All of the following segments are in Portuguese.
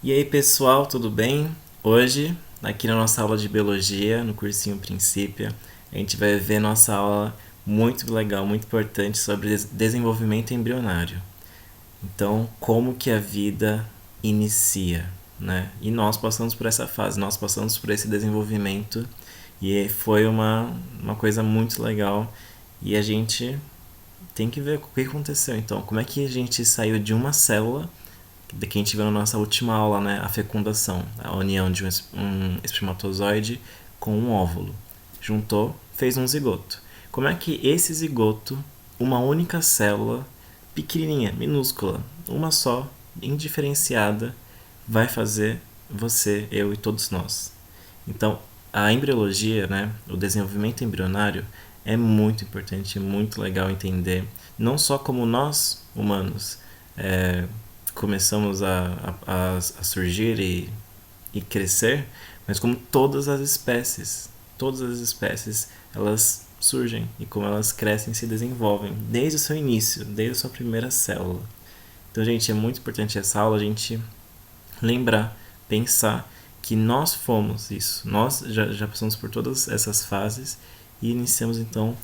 E aí, pessoal, tudo bem? Hoje, aqui na nossa aula de biologia, no cursinho Princípio, a gente vai ver nossa aula muito legal, muito importante sobre desenvolvimento embrionário. Então, como que a vida inicia, né? E nós passamos por essa fase, nós passamos por esse desenvolvimento e foi uma coisa muito legal e a gente tem que ver o que aconteceu. Então, como é que a gente saiu de uma célula que a gente viu na nossa última aula, né, a fecundação, a união de um espermatozoide com um óvulo. Juntou, fez um zigoto. Como é que esse zigoto, uma única célula, pequenininha, minúscula, uma só, indiferenciada, vai fazer você, eu e todos nós? Então, a embriologia, né, o desenvolvimento embrionário, é muito importante, é muito legal entender, não só como nós, humanos, é, começamos a surgir e crescer, mas como todas as espécies, elas surgem e como elas crescem e se desenvolvem desde o seu início, desde a sua primeira célula. Então, gente, é muito importante essa aula a gente lembrar, pensar que nós fomos isso. Nós já passamos por todas essas fases e iniciamos então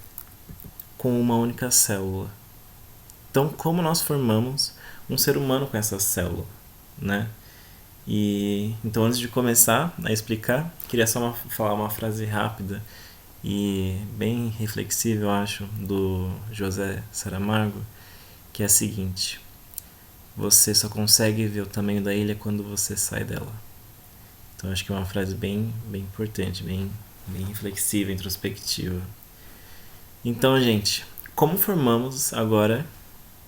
com uma única célula. Então, como nós formamos um ser humano com essa célula, né? E então, antes de começar a explicar, queria só falar uma frase rápida e bem reflexiva, eu acho, do José Saramago, que é a seguinte: você só consegue ver o tamanho da ilha quando você sai dela. Então, acho que é uma frase bem importante, bem reflexiva, introspectiva. Então, gente, como formamos agora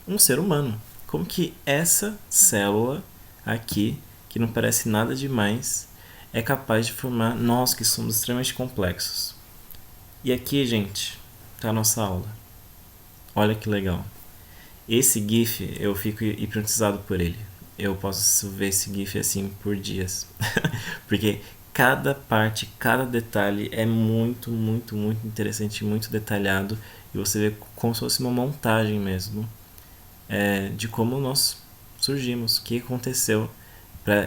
um ser humano? Como que essa célula aqui, que não parece nada demais, é capaz de formar nós que somos extremamente complexos? E aqui, gente, tá a nossa aula. Olha que legal. Esse GIF, eu fico hipnotizado por ele. Eu posso ver esse GIF assim por dias. Porque cada parte, cada detalhe é muito interessante, muito detalhado. E você vê como se fosse uma montagem mesmo de como nós surgimos, o que aconteceu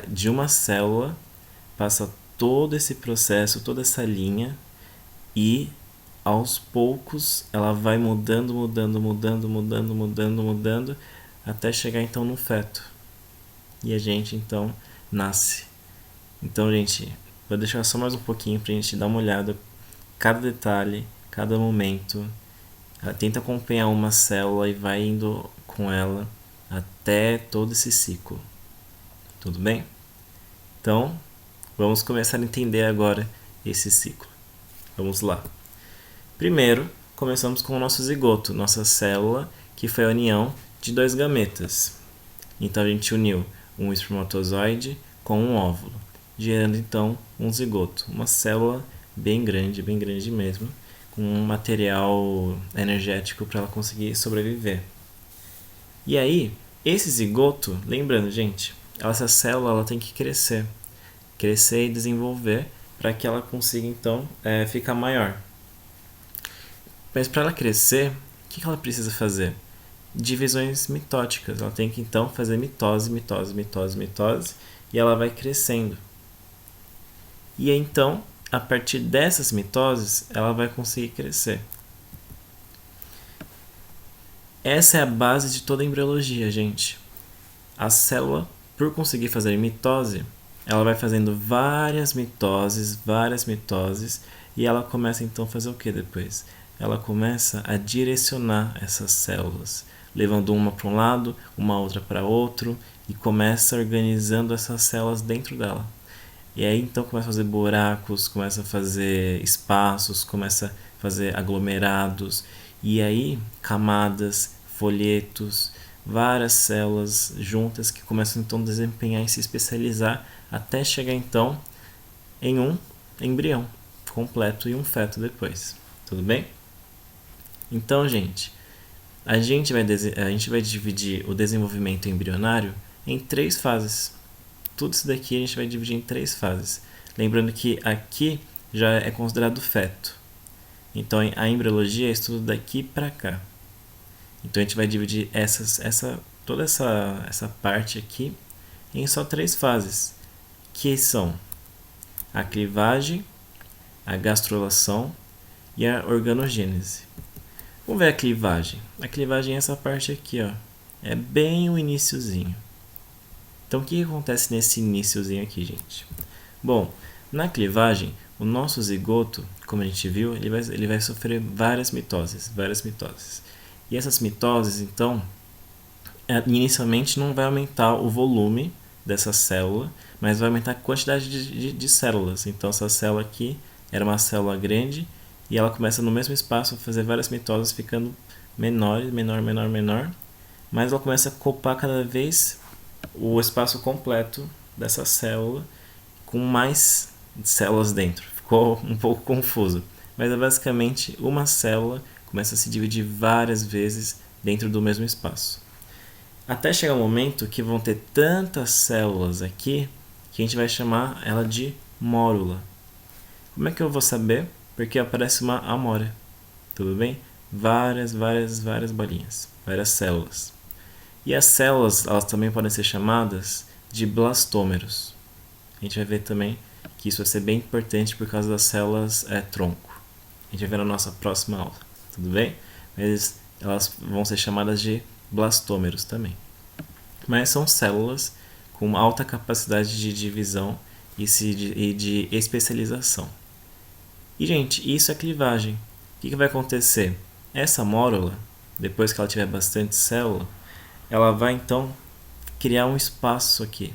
de uma célula passa todo esse processo, toda essa linha e aos poucos ela vai mudando até chegar então no feto. E a gente então nasce. Então, gente, vou deixar só mais um pouquinho pra gente dar uma olhada cada detalhe, cada momento. Tenta acompanhar uma célula e vai indo com ela até todo esse ciclo. Tudo bem? Então, vamos começar a entender agora esse ciclo. Vamos lá. Primeiro, começamos com o nosso zigoto, nossa célula, que foi a união de dois gametas. Então, a gente uniu um espermatozoide com um óvulo, gerando então um zigoto, uma célula bem grande mesmo, com um material energético para ela conseguir sobreviver. E aí, esse zigoto, lembrando, gente, essa célula ela tem que crescer e desenvolver para que ela consiga então ficar maior. Mas para ela crescer, o que ela precisa fazer? Divisões mitóticas. Ela tem que então fazer mitose, e ela vai crescendo. E então, a partir dessas mitoses, ela vai conseguir crescer. Essa é a base de toda a embriologia, gente. A célula, por conseguir fazer mitose, ela vai fazendo várias mitoses, e ela começa então a fazer o que depois? Ela começa a direcionar essas células, levando uma para um lado, uma outra para outro, e começa organizando essas células dentro dela. E aí então começa a fazer buracos, começa a fazer espaços, começa a fazer aglomerados, e aí camadas, folhetos, várias células juntas que começam então a desempenhar e se especializar até chegar então em um embrião completo e um feto depois. Tudo bem? Então, gente, a gente vai dividir o desenvolvimento embrionário em três fases. Tudo isso daqui a gente vai dividir em três fases. Lembrando que aqui já é considerado feto. Então, a embriologia é estudo daqui para cá. Então, a gente vai dividir toda essa parte aqui em só 3 fases, que são a clivagem, a gastrulação e a organogênese. Vamos ver a clivagem. A clivagem é essa parte aqui, ó. É bem o iniciozinho. Então, o que acontece nesse iniciozinho aqui, gente? Bom, na clivagem, o nosso zigoto, como a gente viu, ele vai sofrer várias mitoses. E essas mitoses, então, inicialmente não vai aumentar o volume dessa célula, mas vai aumentar a quantidade de células. Então, essa célula aqui era uma célula grande e ela começa no mesmo espaço a fazer várias mitoses, ficando menor, mas ela começa a ocupar cada vez o espaço completo dessa célula com mais células dentro. Ficou um pouco confuso, mas é basicamente uma célula começa a se dividir várias vezes dentro do mesmo espaço. Até chegar um momento que vão ter tantas células aqui que a gente vai chamar ela de mórula. Como é que eu vou saber? Porque aparece uma amora, tudo bem? Várias bolinhas, várias células. E as células, elas também podem ser chamadas de blastômeros. A gente vai ver também que isso vai ser bem importante por causa das células tronco. A gente vai ver na nossa próxima aula, tudo bem? Mas elas vão ser chamadas de blastômeros também. Mas são células com alta capacidade de divisão e de especialização. E, gente, isso é clivagem. O que vai acontecer? Essa mórula, depois que ela tiver bastante célula, ela vai então criar um espaço aqui.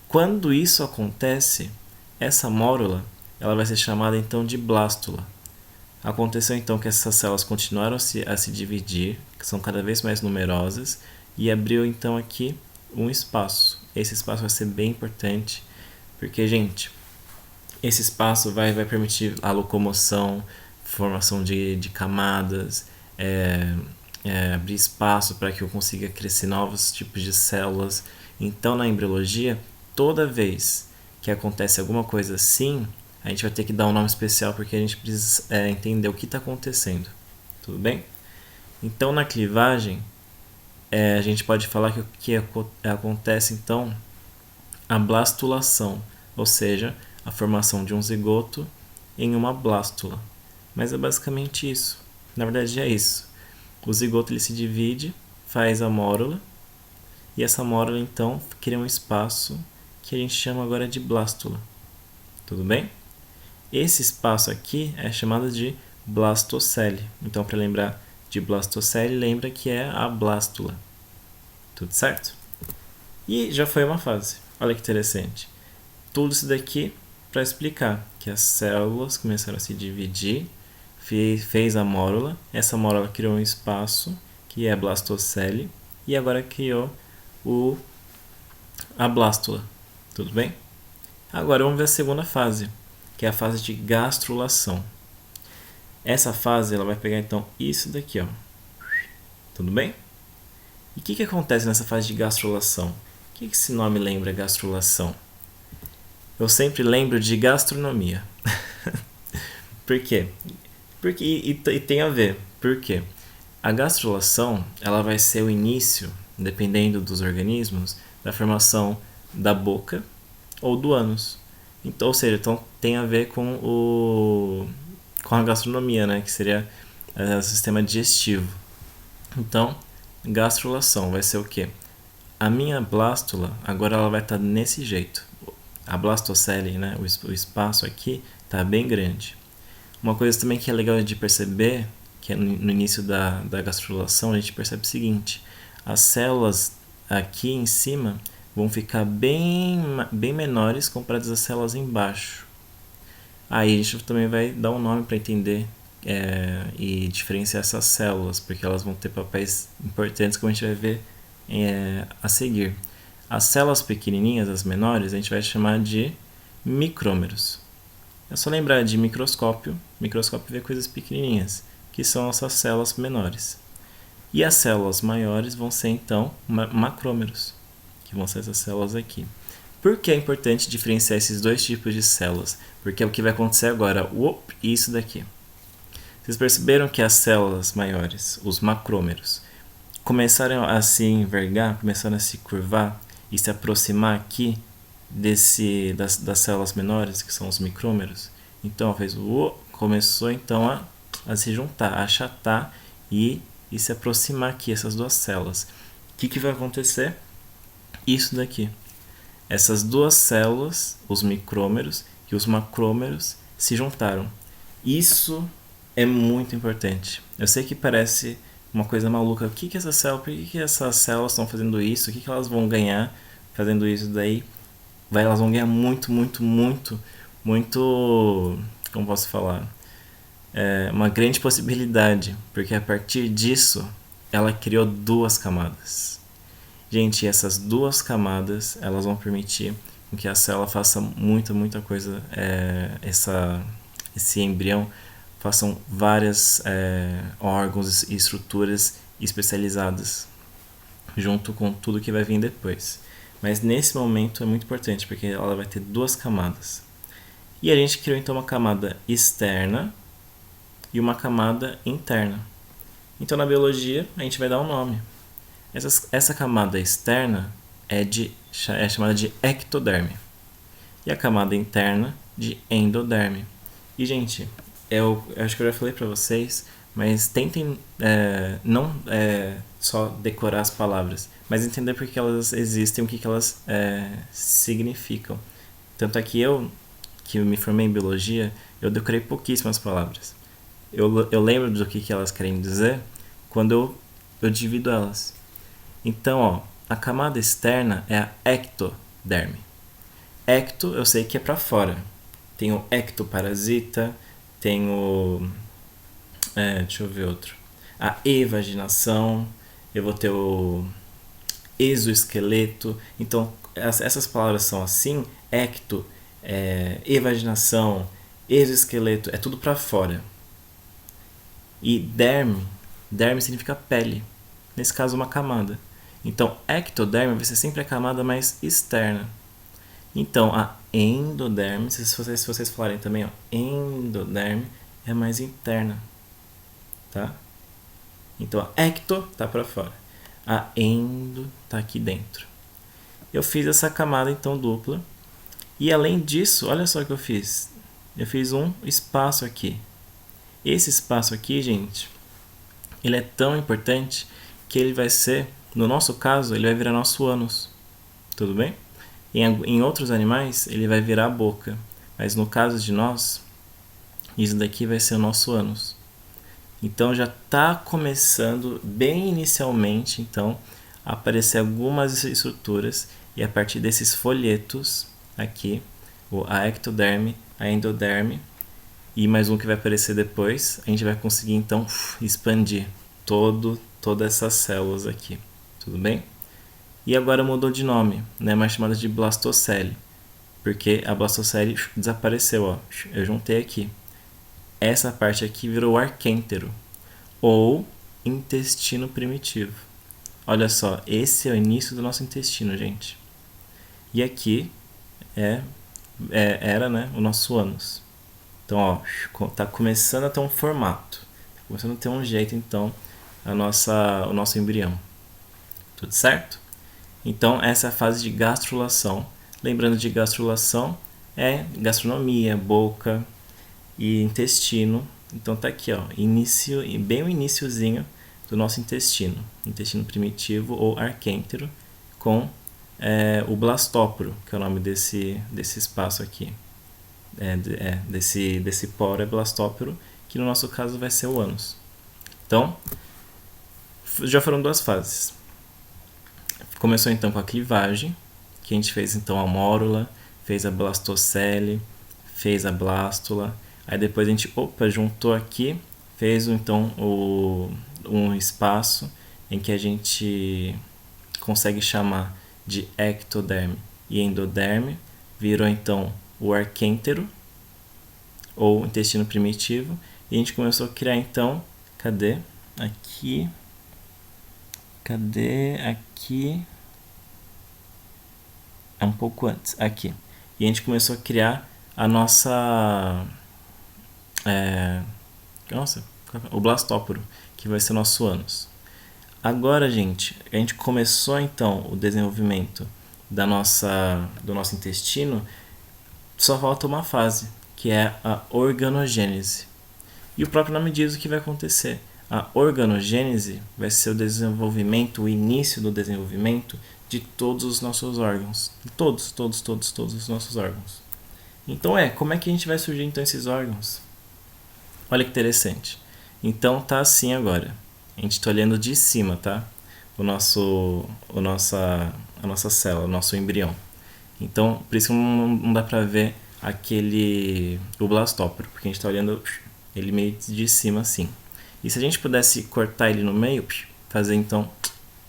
Quando isso acontece, essa mórula ela vai ser chamada então de blástula. Aconteceu então que essas células continuaram a se dividir, que são cada vez mais numerosas, e abriu então aqui um espaço. Esse espaço vai ser bem importante, porque, gente, esse espaço vai permitir a locomoção, formação de camadas, abrir espaço para que eu consiga crescer novos tipos de células. Então, na embriologia, toda vez que acontece alguma coisa assim, a gente vai ter que dar um nome especial porque a gente precisa entender o que está acontecendo. Tudo bem? Então, na clivagem, a gente pode falar que acontece então a blastulação, ou seja, a formação de um zigoto em uma blástula. Mas é basicamente isso. Na verdade, é isso. O zigoto ele se divide, faz a mórula, e essa mórula então cria um espaço que a gente chama agora de blástula. Tudo bem? Esse espaço aqui é chamado de blastocele. Então, para lembrar de blastocele, lembra que é a blástula. Tudo certo? E já foi uma fase. Olha que interessante. Tudo isso daqui para explicar que as células começaram a se dividir, fez a mórula, essa mórula criou um espaço, que é a blastocele, e agora criou a blástula. Tudo bem? Agora vamos ver a segunda fase, que é a fase de gastrulação. Essa fase ela vai pegar então isso daqui, ó. Tudo bem? E o que acontece nessa fase de gastrulação? O que esse nome lembra, gastrulação? Eu sempre lembro de gastronomia. Por quê? E tem a ver. Por quê? A gastrulação ela vai ser o início, dependendo dos organismos, da formação da boca ou do ânus. Então, ou seja, então tem a ver com a gastronomia, né? Que seria o sistema digestivo. Então, gastrulação vai ser o quê? A minha blástula agora ela vai estar desse jeito. A blastocele, né? O espaço aqui está bem grande. Uma coisa também que é legal de perceber, que é no início da gastrulação, a gente percebe o seguinte: as células aqui em cima vão ficar bem menores comparadas às células embaixo. Aí a gente também vai dar um nome para entender e diferenciar essas células, porque elas vão ter papéis importantes, como a gente vai ver a seguir. As células pequenininhas, as menores, a gente vai chamar de micrômeros. É só lembrar de microscópio. Microscópio vê coisas pequenininhas, que são essas células menores. E as células maiores vão ser, então, macrômeros, que vão ser essas células aqui. Por que é importante diferenciar esses dois tipos de células? Porque é o que vai acontecer agora. Isso daqui. Vocês perceberam que as células maiores, os macrômeros, começaram a se envergar, começaram a se curvar e se aproximar aqui das células menores, que são os micrômeros. Então fez começou então a se juntar, a achatar e se aproximar aqui, essas duas células. O que vai acontecer? Isso daqui. Essas duas células, os micrômeros e os macrômeros, se juntaram. Isso é muito importante. Eu sei que parece uma coisa maluca. Por que essas células estão fazendo isso? O que elas vão ganhar fazendo isso daí? Elas vão ganhar muito, como posso falar? Uma grande possibilidade, porque a partir disso ela criou duas camadas. Gente, essas duas camadas elas vão permitir que a célula faça muita coisa. Esse embrião façam várias órgãos e estruturas especializadas junto com tudo que vai vir depois. Mas nesse momento é muito importante porque ela vai ter duas camadas. E a gente criou então uma camada externa e uma camada interna. Então na biologia a gente vai dar um nome. Essa camada externa é chamada de ectoderme e a camada interna de endoderme. E gente, eu acho que eu já falei para vocês, mas tentem não só decorar as palavras, mas entender por que elas existem, o que elas significam. Tanto é que eu, que me formei em biologia, eu decorei pouquíssimas palavras. Eu lembro do que elas querem dizer quando eu divido elas. Então, a camada externa é a ectoderme. Ecto eu sei que é para fora. Tem o ectoparasita, tem o... deixa eu ver outro. A evaginação, eu vou ter o exoesqueleto. Então, essas palavras são assim, ecto, evaginação, exoesqueleto, é tudo para fora. E derme significa pele. Nesse caso, uma camada. Então, ectoderme vai ser sempre a camada mais externa. Então, a endoderme, se vocês falarem também, endoderme é mais interna, tá? Então, a ecto tá para fora, a endo tá aqui dentro. Eu fiz essa camada então dupla e além disso, olha só o que eu fiz. Eu fiz um espaço aqui. Esse espaço aqui, gente, ele é tão importante que ele vai ser, no nosso caso, ele vai virar nosso ânus. Tudo bem? Em outros animais, ele vai virar a boca. Mas no caso de nós, isso daqui vai ser o nosso ânus. Então já está começando, bem inicialmente, então, a aparecer algumas estruturas. E a partir desses folhetos aqui, a ectoderme, a endoderme e mais um que vai aparecer depois, a gente vai conseguir então expandir todas essas células aqui. Tudo bem? E agora mudou de nome, né? Mais chamada de blastocele, porque a blastocele desapareceu, ó. Eu juntei aqui. Essa parte aqui virou arquêntero, ou intestino primitivo. Olha só, esse é o início do nosso intestino, gente. E aqui era, né, o nosso ânus. Então, ó, tá começando a ter um formato, tá começando a ter um jeito, então, o nosso embrião. Tudo certo? Então, essa é a fase de gastrulação. Lembrando de gastrulação, é gastronomia, boca e intestino. Então, tá aqui, ó, bem o iniciozinho do nosso intestino primitivo ou arquêntero, com o blastóporo, que é o nome desse espaço aqui. Desse poro é blastóporo, que no nosso caso vai ser o ânus. Então, já foram duas fases. Começou então com a clivagem, que a gente fez então a mórula, fez a blastocele, fez a blástula. Aí depois a gente juntou aqui, fez então um espaço em que a gente consegue chamar de ectoderme e endoderme. Virou então o arquêntero, ou intestino primitivo. E a gente começou a criar então, cadê? Aqui. Um pouco antes, aqui. E a gente começou a criar a nossa... o blastóporo, que vai ser o nosso ânus. Agora, gente, a gente começou então o desenvolvimento do nosso intestino, só falta uma fase, que é a organogênese. E o próprio nome diz o que vai acontecer. A organogênese vai ser o desenvolvimento, o início do desenvolvimento de todos os nossos órgãos. Todos os nossos órgãos. Então como é que a gente vai surgir então esses órgãos? Olha que interessante. Então tá assim agora. A gente está olhando de cima, tá? A nossa célula, o nosso embrião. Então, por isso que não dá pra ver o blastóporo, porque a gente está olhando ele meio de cima assim. E se a gente pudesse cortar ele no meio, fazer então,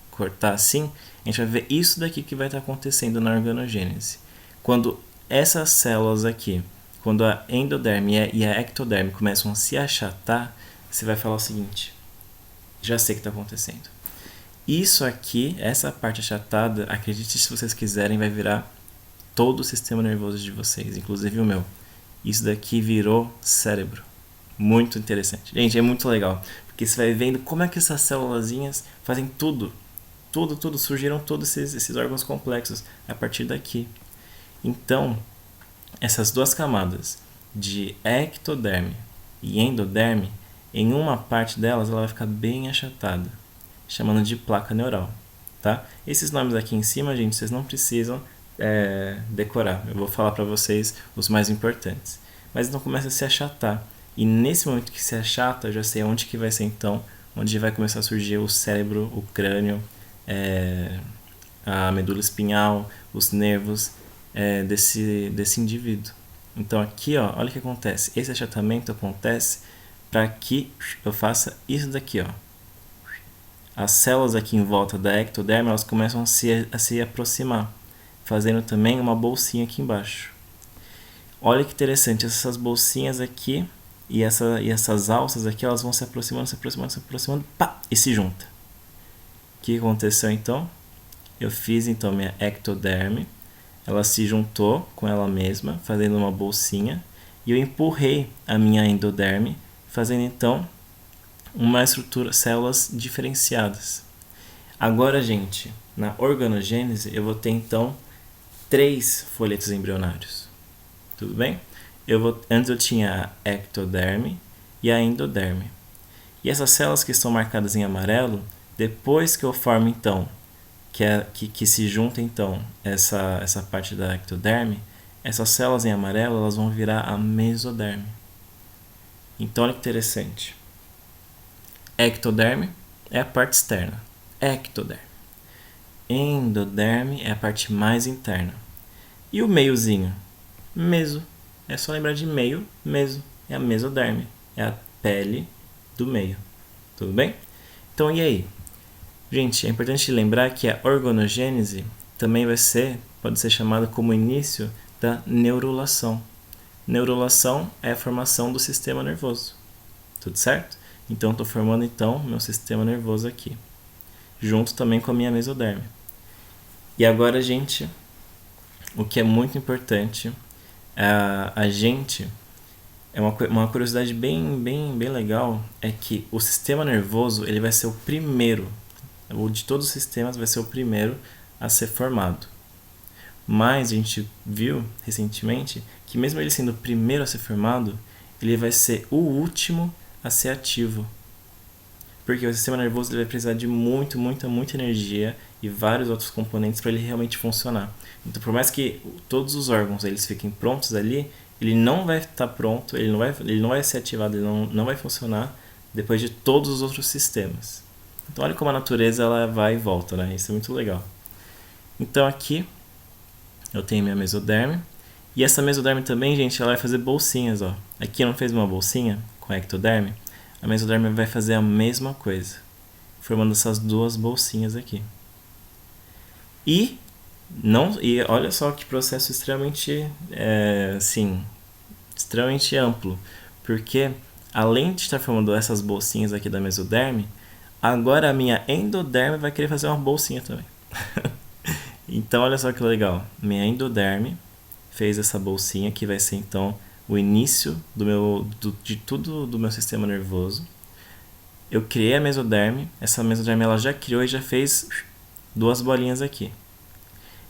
cortar assim, a gente vai ver isso daqui que vai estar acontecendo na organogênese. Quando essas células aqui, quando a endoderme e a ectoderme começam a se achatar, você vai falar o seguinte: já sei o que está acontecendo. Isso aqui, essa parte achatada, acredite se vocês quiserem, vai virar todo o sistema nervoso de vocês, inclusive o meu. Isso daqui virou cérebro. Muito interessante. Gente, é muito legal, porque você vai vendo como é que essas célulazinhas fazem tudo, surgiram todos esses órgãos complexos a partir daqui. Então, essas duas camadas de ectoderme e endoderme, em uma parte delas ela vai ficar bem achatada, chamando de placa neural, tá? Esses nomes aqui em cima, gente, vocês não precisam decorar. Eu vou falar para vocês os mais importantes. Mas então começa a se achatar. E nesse momento que se achata, eu já sei onde que vai ser então, onde vai começar a surgir o cérebro, o crânio, a medula espinhal, os nervos desse indivíduo. Então aqui, ó, olha o que acontece. Esse achatamento acontece para que eu faça isso daqui, ó. As células aqui em volta da ectoderme, elas começam a se aproximar, fazendo também uma bolsinha aqui embaixo. Olha que interessante, essas bolsinhas aqui e essas alças aqui, elas vão se aproximando, pá, e se juntam. O que aconteceu então? Eu fiz então minha ectoderme, ela se juntou com ela mesma, fazendo uma bolsinha, e eu empurrei a minha endoderme, fazendo então uma estrutura, células diferenciadas. Agora, gente, na organogênese eu vou ter então 3 folhetos embrionários. Tudo bem? Antes eu tinha a ectoderme e a endoderme. E essas células que estão marcadas em amarelo, depois que eu formo então, que se junta então essa parte da ectoderme, essas células em amarelo elas vão virar a mesoderme. Então olha que interessante. Ectoderme é a parte externa. Ectoderme. Endoderme é a parte mais interna. E o meiozinho? Meso. É só lembrar de meio, meso. É a mesoderme. É a pele do meio. Tudo bem? Então, e aí? Gente, é importante lembrar que a organogênese também pode ser chamada como início da neurulação. Neurulação é a formação do sistema nervoso. Tudo certo? Então, estou formando então meu sistema nervoso aqui, junto também com a minha mesoderme. E agora, gente, o que é muito importante, a gente, uma curiosidade bem legal, é que o sistema nervoso ele vai ser o primeiro, de todos os sistemas vai ser o primeiro a ser formado. Mas a gente viu recentemente que mesmo ele sendo o primeiro a ser formado, ele vai ser o último a ser ativo. Porque o sistema nervoso ele vai precisar de muita energia e vários outros componentes para ele realmente funcionar. Então, por mais que todos os órgãos eles fiquem prontos ali, ele não vai estar pronto, ele não vai ser ativado, ele não vai funcionar depois de todos os outros sistemas. Então, olha como a natureza ela vai e volta, né? Isso é muito legal. Então, aqui eu tenho minha mesoderme. E essa mesoderme também, gente, ela vai fazer bolsinhas, ó. Aqui eu não fiz uma bolsinha com a ectoderme. A mesoderme vai fazer a mesma coisa, formando essas duas bolsinhas aqui. E olha só que processo extremamente, extremamente amplo, porque além de estar formando essas bolsinhas aqui da mesoderme, agora a minha endoderme vai querer fazer uma bolsinha também. Então olha só que legal, minha endoderme fez essa bolsinha que vai ser então o início de tudo do meu sistema nervoso. Eu criei a mesoderme, essa mesoderme ela já criou e já fez duas bolinhas aqui.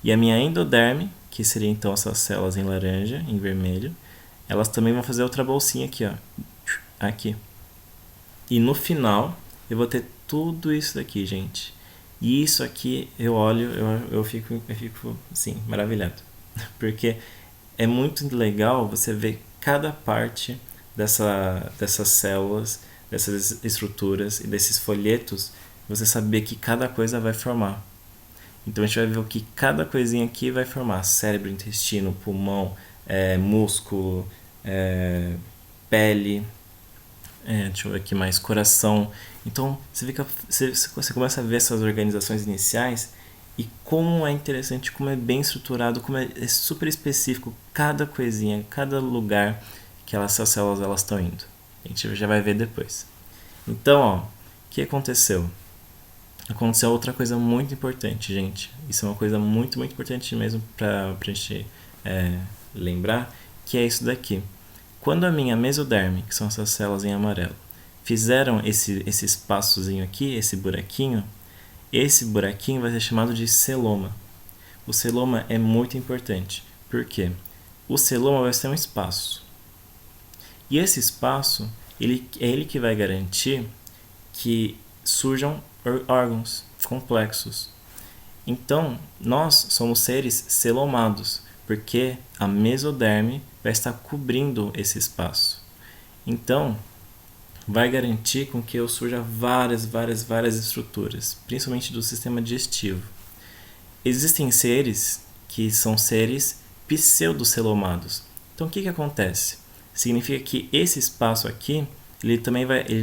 E a minha endoderme, que seria então essas células em laranja, em vermelho, elas também vão fazer outra bolsinha aqui, ó. Aqui. E no final, eu vou ter tudo isso daqui, gente. E isso aqui, eu olho, eu fico assim, maravilhado. Porque é muito legal você ver cada parte dessas células, dessas estruturas e desses folhetos, você saber que cada coisa vai formar. Então a gente vai ver o que cada coisinha aqui vai formar: cérebro, intestino, pulmão, músculo, pele, deixa eu ver aqui mais, coração. Então você começa a ver essas organizações iniciais e como é interessante, como é bem estruturado, como é super específico cada coisinha, cada lugar que essas células elas estão indo. A gente já vai ver depois. Então, ó, o que aconteceu? Aconteceu outra coisa muito importante, gente. Isso é uma coisa muito, muito importante mesmo pra gente lembrar, que é isso daqui. Quando a minha mesoderme, que são essas células em amarelo, fizeram esse espaçozinho aqui, esse buraquinho vai ser chamado de celoma. O celoma é muito importante. Por quê? O celoma vai ser um espaço. E esse espaço, é ele que vai garantir que surjam órgãos complexos. Então, nós somos seres celomados, porque a mesoderme vai estar cobrindo esse espaço. Então, vai garantir com que eu surja várias estruturas, principalmente do sistema digestivo. Existem seres que são seres pseudocelomados. Então, o que acontece? Significa que esse espaço aqui, ele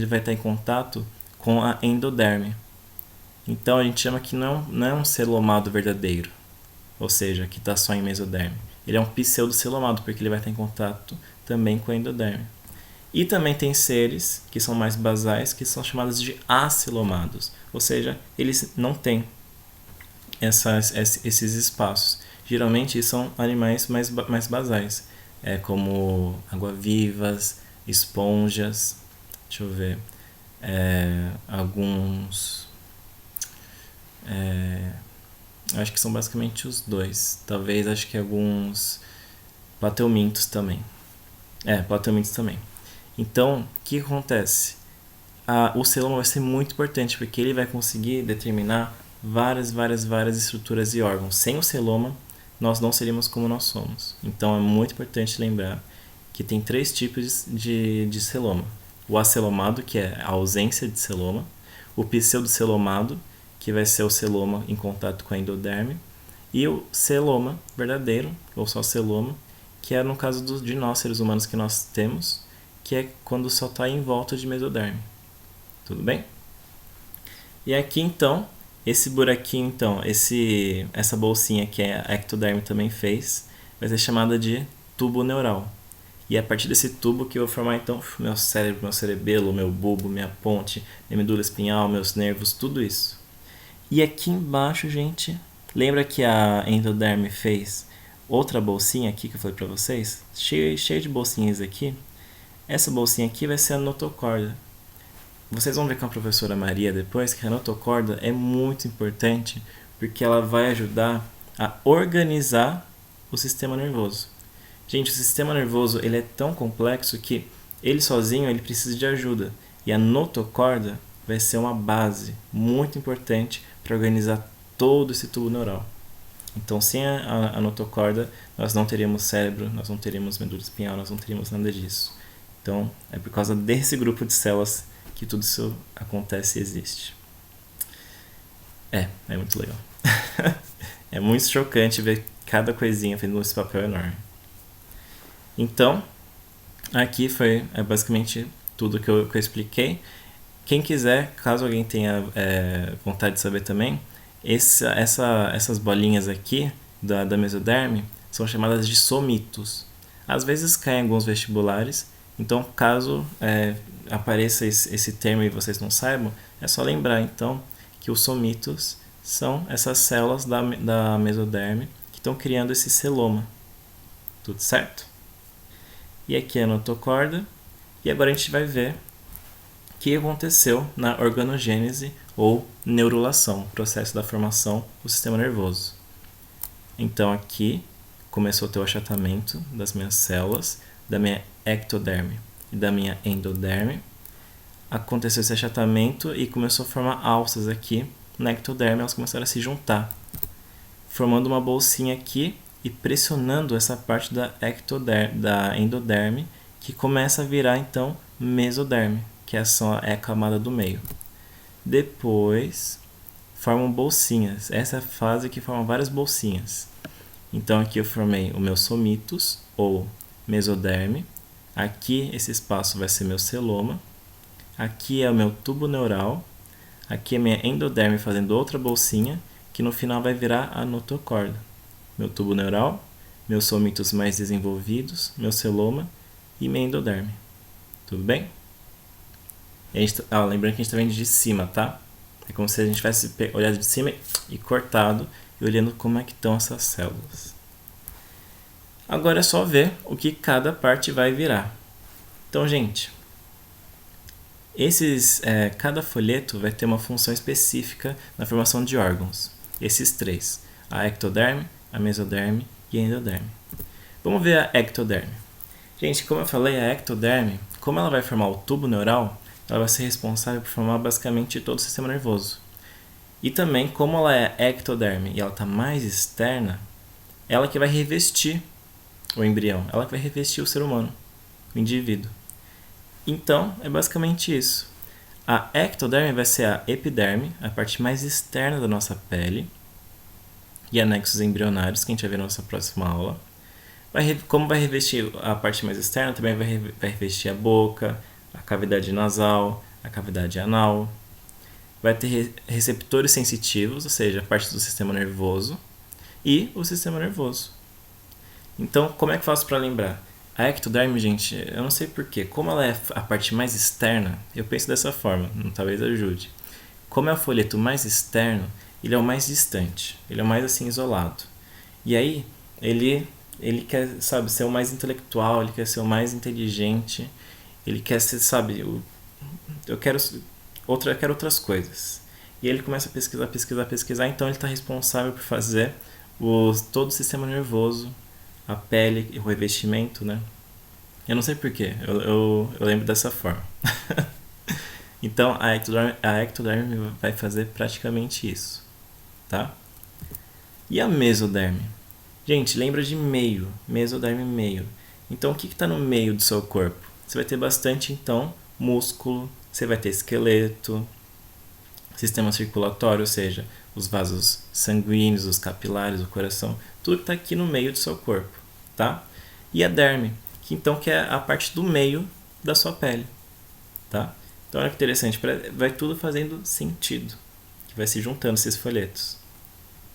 vai estar em contato com a endoderme. Então, a gente chama que não é um celomado verdadeiro, ou seja, que está só em mesoderme. Ele é um pseudocelomado, porque ele vai estar em contato também com a endoderme. E também tem seres que são mais basais, que são chamados de acelomados, ou seja, eles não têm esses espaços. Geralmente são animais mais basais, como água-vivas, esponjas, deixa eu ver, alguns... acho que são basicamente os dois. Talvez, acho que alguns plateumintos também. Plateumintos também. Então, o que acontece? O celoma vai ser muito importante, porque ele vai conseguir determinar várias estruturas e órgãos. Sem o celoma, nós não seríamos como nós somos. Então, é muito importante lembrar que tem 3 tipos de celoma. O acelomado, que é a ausência de celoma. O pseudocelomado, que vai ser o celoma em contato com a endoderme. E o celoma verdadeiro, ou só celoma, que é no caso de nós, seres humanos, que nós temos, que é quando só está em volta de mesoderme. Tudo bem? E aqui então, esse buraquinho, então, essa bolsinha que a ectoderme também fez, vai ser chamada de tubo neural. E é a partir desse tubo que eu vou formar então meu cérebro, meu cerebelo, meu bulbo, minha ponte, minha medula espinhal, meus nervos, tudo isso. E aqui embaixo, gente, lembra que a endoderme fez outra bolsinha aqui que eu falei pra vocês? Cheia de bolsinhas aqui. Essa bolsinha aqui vai ser a notocorda. Vocês vão ver com a professora Maria depois que a notocorda é muito importante porque ela vai ajudar a organizar o sistema nervoso. Gente, o sistema nervoso ele é tão complexo que ele sozinho ele precisa de ajuda. E a notocorda vai ser uma base muito importante para organizar todo esse tubo neural. Então, sem a notocorda, nós não teríamos cérebro, nós não teríamos medula espinhal, nós não teríamos nada disso. Então, é por causa desse grupo de células que tudo isso acontece e existe. É muito legal. É muito chocante ver cada coisinha fazendo esse papel enorme. Então, aqui foi basicamente tudo que eu expliquei. Quem quiser, caso alguém tenha vontade de saber também, essas bolinhas aqui da mesoderme são chamadas de somitos. Às vezes caem alguns vestibulares, então caso apareça esse termo e vocês não saibam, é só lembrar então que os somitos são essas células da mesoderme que estão criando esse celoma. Tudo certo? E aqui é a notocorda. E agora a gente vai ver o que aconteceu na organogênese ou neurulação, processo da formação do sistema nervoso. Então aqui começou a ter o achatamento das minhas células, da minha ectoderme e da minha endoderme. Aconteceu esse achatamento e começou a formar alças aqui na ectoderme, elas começaram a se juntar, formando uma bolsinha aqui e pressionando essa parte da endoderme, que começa a virar então mesoderme, que é a camada do meio. Depois formam bolsinhas, essa é a fase que forma várias bolsinhas. Então aqui eu formei o meu somitos, ou mesoderme, aqui esse espaço vai ser meu celoma, aqui é o meu tubo neural, aqui é minha endoderme fazendo outra bolsinha, que no final vai virar a notocorda. Meu tubo neural, meus somitos mais desenvolvidos, meu celoma e minha endoderme. Tudo bem? Lembrando que a gente está vendo de cima, tá? É como se a gente tivesse olhado de cima e cortado e olhando como é que estão essas células. Agora é só ver o que cada parte vai virar. Então, gente, cada folheto vai ter uma função específica na formação de órgãos. Esses três: a ectoderme, a mesoderme e a endoderme. Vamos ver a ectoderme. Gente, como eu falei, a ectoderme, como ela vai formar o tubo neural, ela vai ser responsável por formar basicamente todo o sistema nervoso. E também, como ela é ectoderme e ela está mais externa, ela que vai revestir o embrião, ela que vai revestir o ser humano, o indivíduo. Então, é basicamente isso. A ectoderme vai ser a epiderme, a parte mais externa da nossa pele, e anexos embrionários, que a gente vai ver na nossa próxima aula. Como vai revestir a parte mais externa, também vai revestir a boca, a cavidade nasal, a cavidade anal. Vai ter receptores sensitivos, ou seja, a parte do sistema nervoso, e o sistema nervoso. Então, como é que eu faço para lembrar? A ectoderme, gente, eu não sei porquê. Como ela é a parte mais externa, eu penso dessa forma, talvez ajude. Como é o folheto mais externo, ele é o mais distante, ele é o mais assim isolado. E aí, ele quer, sabe, ser o mais intelectual, ele quer ser o mais inteligente, ele quer ser, sabe, eu quero outras coisas. E ele começa a pesquisar, então ele está responsável por fazer todo o sistema nervoso, a pele e o revestimento, né? Eu não sei porquê, eu lembro dessa forma. Então a ectoderme vai fazer praticamente isso, tá? E a mesoderme? Gente, lembra de meio, mesoderme meio. Então o que está no meio do seu corpo? Você vai ter bastante, então, músculo, você vai ter esqueleto, sistema circulatório, ou seja, os vasos sanguíneos, os capilares, o coração, tudo que está aqui no meio do seu corpo, tá? E a derme, que é a parte do meio da sua pele, tá? Então olha que interessante, vai tudo fazendo sentido, que vai se juntando esses folhetos.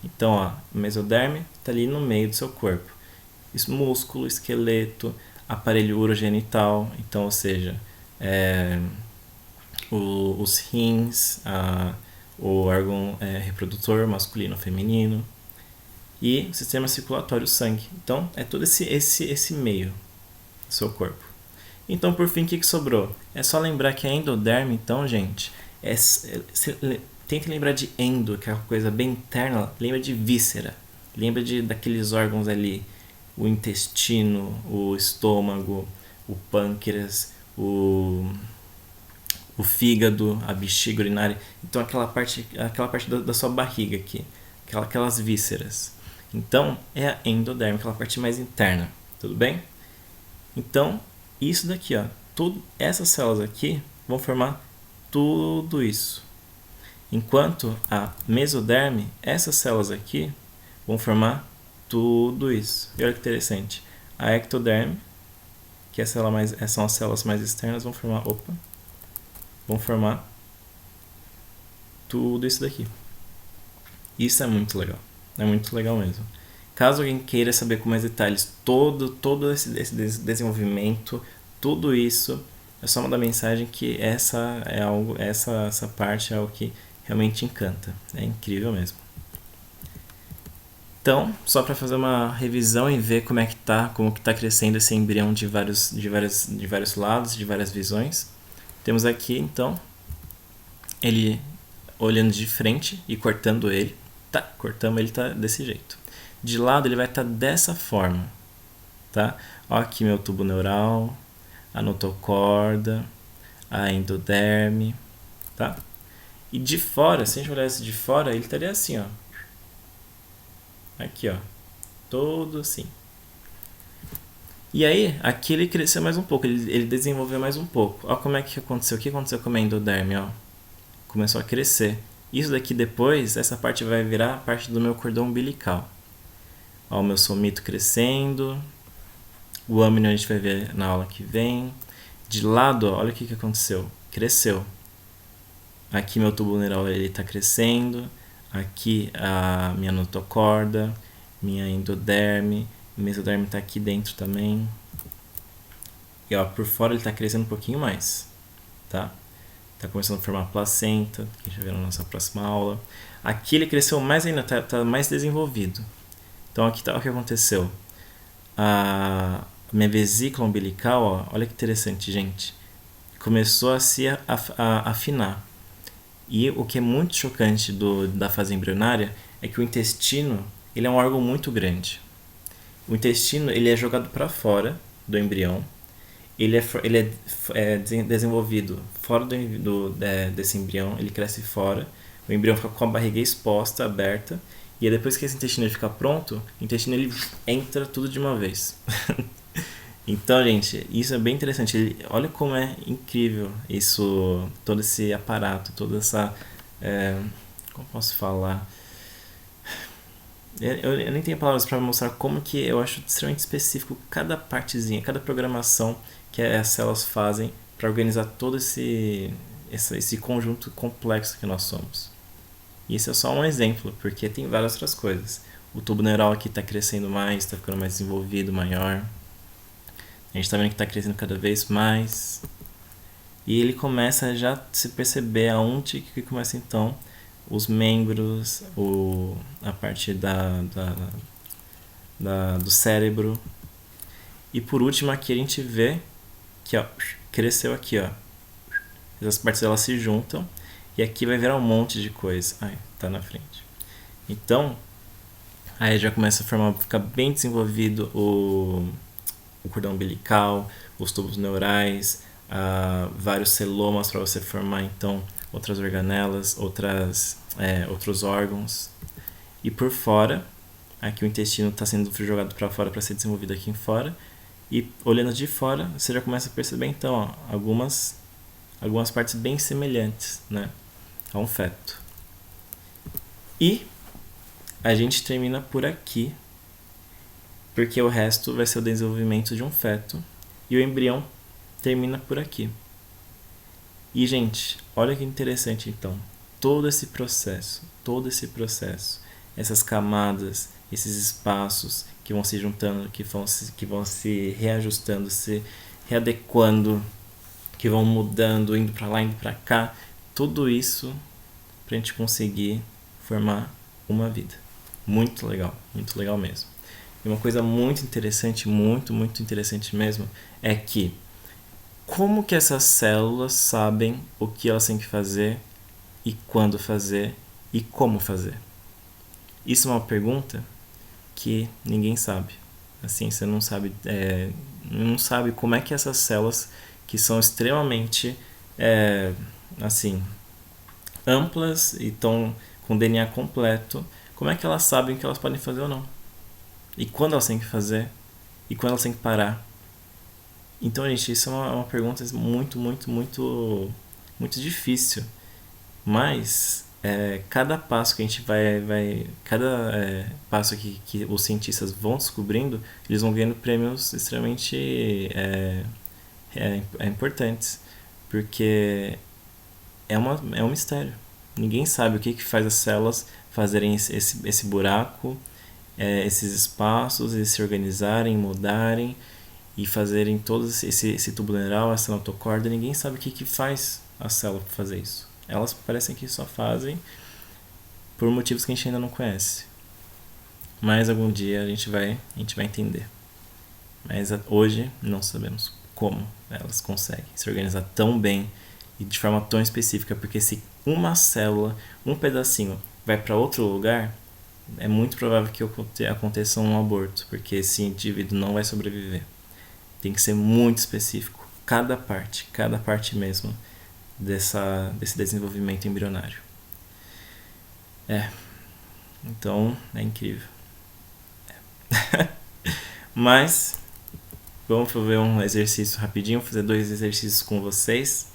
Então, ó, o mesoderme está ali no meio do seu corpo. Isso, músculo, esqueleto, aparelho urogenital, então, ou seja, os rins, o órgão reprodutor masculino ou feminino e o sistema circulatório, o sangue. Então, é todo esse meio do seu corpo. Então, por fim, o que sobrou? É só lembrar que a endoderme, então, gente, tente lembrar de endo, que é uma coisa bem interna, lembra de víscera, lembra daqueles órgãos ali, o intestino, o estômago, o pâncreas, o fígado, a bexiga urinária. Então aquela parte da sua barriga aqui, aquelas vísceras. Então é a endoderme, aquela parte mais interna, tudo bem? Então isso daqui, ó, essas células aqui vão formar tudo isso. Enquanto a mesoderme, essas células aqui vão formar tudo isso. E olha que interessante. A ectoderme, que são as células mais externas, vão formar tudo isso daqui. Isso é muito legal. É muito legal mesmo. Caso alguém queira saber com mais detalhes todo esse desenvolvimento, tudo isso, é só mandar mensagem que essa parte é algo que realmente encanta. É incrível mesmo. Então, só para fazer uma revisão e ver como que tá crescendo esse embrião de vários lados, de várias visões. Temos aqui, então, ele olhando de frente e cortando ele. Cortamos ele, tá desse jeito. De lado ele vai estar dessa forma, tá? Ó, aqui meu tubo neural, a notocorda, a endoderme, tá? E de fora, se a gente olhasse de fora, ele estaria assim, ó. Aqui, ó. Todo assim. E aí, aqui ele cresceu mais um pouco, ele desenvolveu mais um pouco. Ó como é que aconteceu. O que aconteceu com a endoderme, ó? Começou a crescer. Isso daqui depois, essa parte vai virar a parte do meu cordão umbilical. Ó, o meu somito crescendo. O âmino a gente vai ver na aula que vem. De lado, ó, olha o que aconteceu. Cresceu. Aqui meu tubo neural ele está crescendo. Aqui a minha notocorda, minha endoderme. O mesoderme está aqui dentro também. E ó, por fora ele está crescendo um pouquinho mais, tá? Está começando a formar placenta, que a gente vai ver na nossa próxima aula. Aqui ele cresceu mais ainda, está mais desenvolvido. Então aqui está o que aconteceu. A minha vesícula umbilical, ó, olha que interessante, gente. Começou a se afinar. E o que é muito chocante da fase embrionária é que o intestino ele é um órgão muito grande. O intestino ele é jogado para fora do embrião. Ele é desenvolvido fora desse embrião, ele cresce fora. O embrião fica com a barriga exposta, aberta. E aí depois que esse intestino fica pronto, o intestino ele entra tudo de uma vez. Então, gente, isso é bem interessante. Olha como é incrível isso, todo esse aparato, toda essa... como posso falar? Eu nem tenho palavras para mostrar como que eu acho extremamente específico cada partezinha, cada programação que as células fazem para organizar todo esse conjunto complexo que nós somos. E isso é só um exemplo, porque tem várias outras coisas. O tubo neural aqui está crescendo mais, está ficando mais desenvolvido, maior. A gente está vendo que está crescendo cada vez mais. E ele começa a já se perceber aonde que começa então os membros, a parte do cérebro. E por último aqui a gente vê que ó, cresceu aqui, ó. Essas partes elas se juntam e aqui vai virar um monte de coisa. Ai, tá na frente. Então, aí já começa a ficar bem desenvolvido o cordão umbilical, os tubos neurais, vários celomas para você formar então outras organelas, outros órgãos. E por fora, aqui o intestino está sendo jogado para fora para ser desenvolvido aqui em fora. E olhando de fora, você já começa a perceber então ó, algumas partes bem semelhantes, né, a um feto. E a gente termina por aqui, porque o resto vai ser o desenvolvimento de um feto e o embrião termina por aqui. E, gente, olha que interessante então, todo esse processo, essas camadas, esses espaços que vão se juntando, que vão se reajustando, se readequando, que vão mudando, indo para lá, indo para cá, tudo isso para a gente conseguir formar uma vida. Muito legal mesmo. E uma coisa muito interessante, muito interessante mesmo, é que como que essas células sabem o que elas têm que fazer e quando fazer e como fazer? Isso é uma pergunta que ninguém sabe. A ciência não sabe, não sabe como é que essas células que são extremamente assim, amplas e estão com DNA completo, como é que elas sabem o que elas podem fazer ou não? E quando elas têm que fazer? E quando elas têm que parar? Então, gente, isso é uma pergunta muito difícil. Mas cada passo que a gente cada passo que os cientistas vão descobrindo, eles vão ganhando prêmios extremamente importantes. Porque é um mistério. Ninguém sabe o que faz as células fazerem esse buraco, esses espaços, eles se organizarem, mudarem e fazerem todo esse tubo neural, essa notocorda. Ninguém sabe o que faz a célula para fazer isso. Elas parecem que só fazem por motivos que a gente ainda não conhece. Mas algum dia a gente vai entender. Mas hoje não sabemos como elas conseguem se organizar tão bem e de forma tão específica, porque se uma célula, um pedacinho vai para outro lugar, é muito provável que aconteça um aborto, porque esse indivíduo não vai sobreviver. Tem que ser muito específico, cada parte mesmo desse desenvolvimento embrionário. Então é incrível. Mas vamos ver um exercício rapidinho, fazer 2 exercícios com vocês.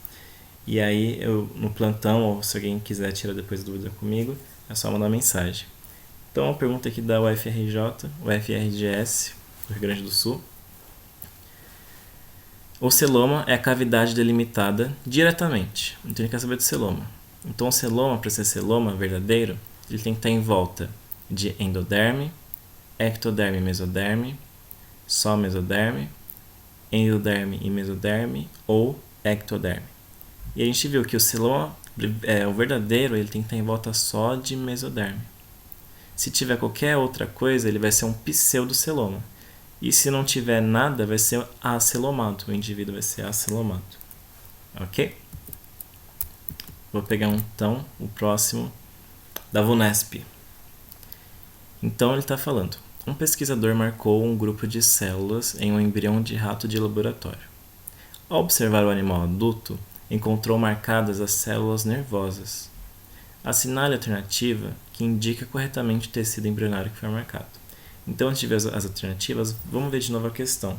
E aí eu no plantão, ou se alguém quiser tirar depois dúvida comigo, é só mandar mensagem. Então uma pergunta aqui da UFRJ, UFRGS, do Rio Grande do Sul. O celoma é a cavidade delimitada diretamente. Então ele quer saber do celoma. Então o celoma, para ser celoma verdadeiro, ele tem que estar em volta de endoderme, ectoderme e mesoderme, só mesoderme, endoderme e mesoderme ou ectoderme. E a gente viu que o celoma, o verdadeiro, ele tem que estar em volta só de mesoderme. Se tiver qualquer outra coisa, ele vai ser um pseudoceloma. E se não tiver nada, vai ser acelomado. O indivíduo vai ser acelomado. Ok? Vou pegar então o próximo da VUNESP. Então ele está falando. Um pesquisador marcou um grupo de células em um embrião de rato de laboratório. Ao observar o animal adulto, encontrou marcadas as células nervosas. Assinale a alternativa que indica corretamente o tecido embrionário que foi marcado. Então, antes de ver as alternativas, vamos ver de novo a questão.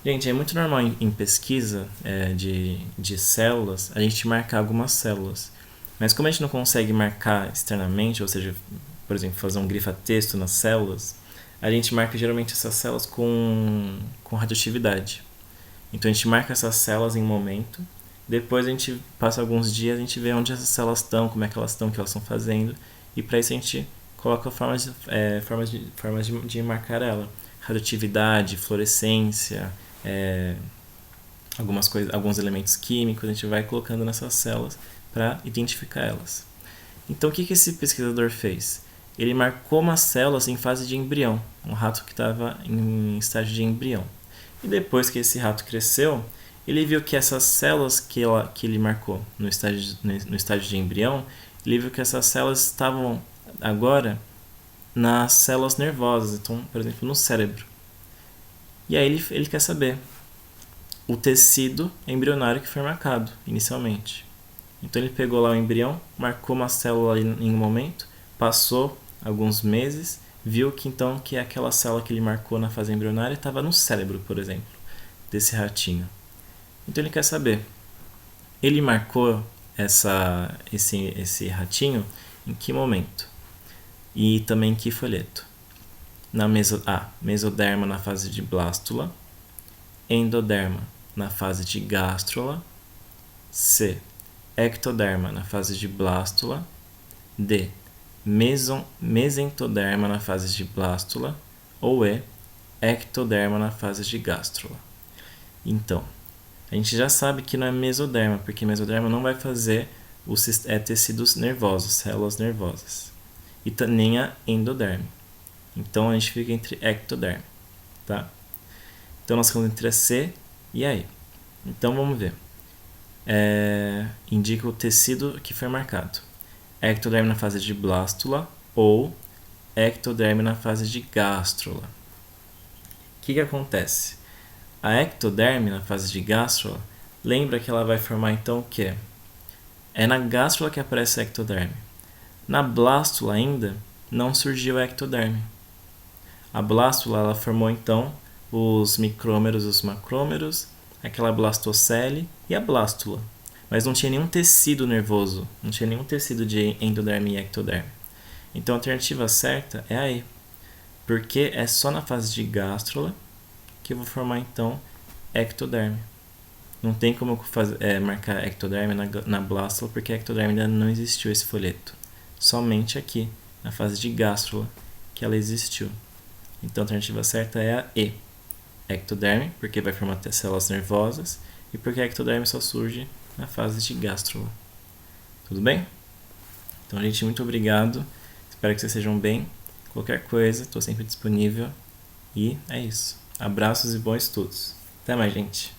Gente, é muito normal em pesquisa de células a gente marcar algumas células. Mas como a gente não consegue marcar externamente, ou seja, por exemplo, fazer um grifa-texto nas células, a gente marca geralmente essas células com radioatividade. Então a gente marca essas células em um momento, depois a gente passa alguns dias, a gente vê onde essas células estão, como é que elas estão, o que elas estão fazendo, e para isso a gente coloca formas de marcar ela. Radioatividade, fluorescência, alguns elementos químicos, a gente vai colocando nessas células para identificar elas. Então o que esse pesquisador fez? Ele marcou umas células em fase de embrião, um rato que estava em estágio de embrião. E depois que esse rato cresceu, ele viu que essas células que ele marcou no estágio de embrião, ele viu que essas células estavam agora nas células nervosas, então, por exemplo, no cérebro. E aí ele quer saber o tecido embrionário que foi marcado inicialmente. Então ele pegou lá o embrião, marcou uma célula ali em um momento, passou alguns meses, viu que então que aquela célula que ele marcou na fase embrionária estava no cérebro, por exemplo, desse ratinho. Então ele quer saber, ele marcou esse ratinho em que momento? E também em que folheto? Mesoderma na fase de blástula, endoderma na fase de gástrula, C. Ectoderma na fase de blástula, D. Mesentoderma na fase de blástula, ou E. Ectoderma na fase de gástrula. Então, a gente já sabe que não é mesoderma, porque mesoderma não vai fazer tecidos nervosos, células nervosas. E nem a endoderme. Então a gente fica entre ectoderme, tá? Então nós ficamos entre a C e a E. Então vamos ver. Indica o tecido que foi marcado. Ectoderme na fase de blástula ou ectoderme na fase de gástrula. O que acontece? A ectoderme na fase de gástrula, lembra que ela vai formar então o quê? É na gástrula que aparece a ectoderme. Na blástula ainda não surgiu a ectoderme. A blástula ela formou então os micrômeros, os macrômeros, aquela blastocele e a blástula. Mas não tinha nenhum tecido nervoso, não tinha nenhum tecido de endoderme e ectoderme. Então a alternativa certa é a E, porque é só na fase de gástrula que eu vou formar então ectoderme. Não tem como marcar ectoderme na blástula, porque a ectoderme ainda não existiu esse folheto. Somente aqui, na fase de gástrula, que ela existiu. Então a alternativa certa é a E. Ectoderme, porque vai formar células nervosas, e porque a ectoderme só surge na fase de gástrula. Tudo bem? Então, gente, muito obrigado. Espero que vocês sejam bem. Qualquer coisa, estou sempre disponível. E é isso. Abraços e bons estudos. Até mais, gente.